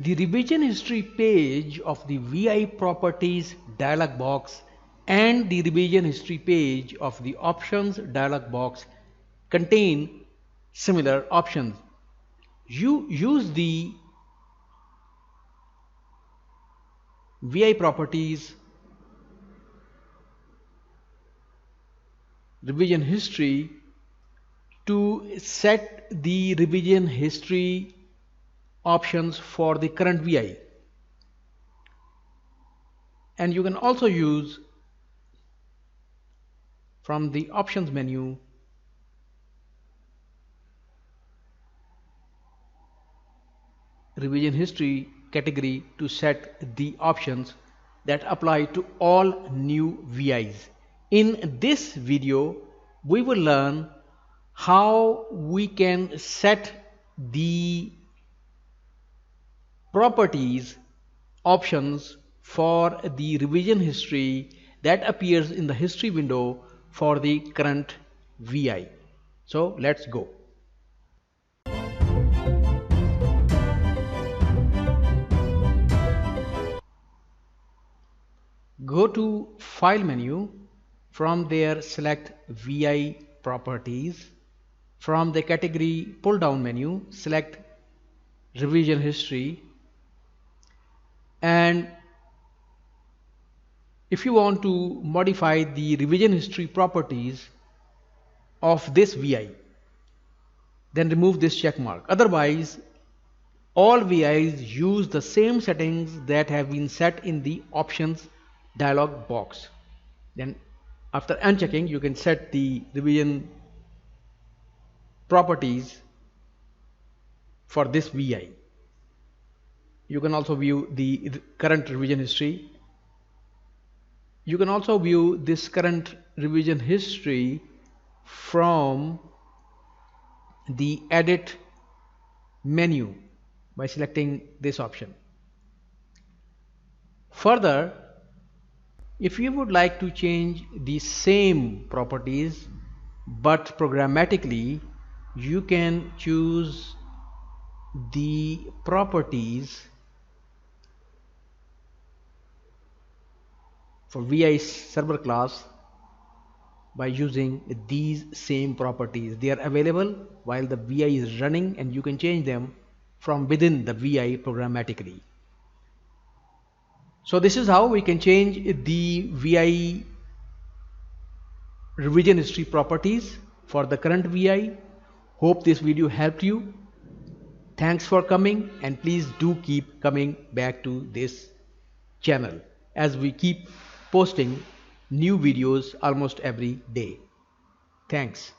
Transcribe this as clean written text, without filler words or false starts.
The revision history page of the VI properties dialog box and the revision history page of the options dialog box contain similar options. You use the VI properties revision history to set the revision history options for the current VI, and you can also use from the options menu revision history category to set the options that apply to all new VIs. In this video we will learn how we can set the properties options for the revision history that appears in the history window for the current VI. So let's go. Go to File menu. From there select VI properties. From the category pull down menu select revision history, and if you want to modify the revision history properties of this VI, then remove this check mark. Otherwise all VIs use the same settings that have been set in the options dialog box. Then after unchecking you can set the revision properties for this VI. You can also view the current revision history. You can also view this current revision history from the edit menu by selecting this option. Further, if you would like to change the same properties but programmatically, you can choose the properties for VI server class by using these same properties. They are available while the VI is running, and you can change them from within the VI programmatically. So this is how we can change the VI revision history properties for the current VI. Hope this video helped you. Thanks for coming, and please do keep coming back to this channel as we keep posting new videos almost every day. Thanks.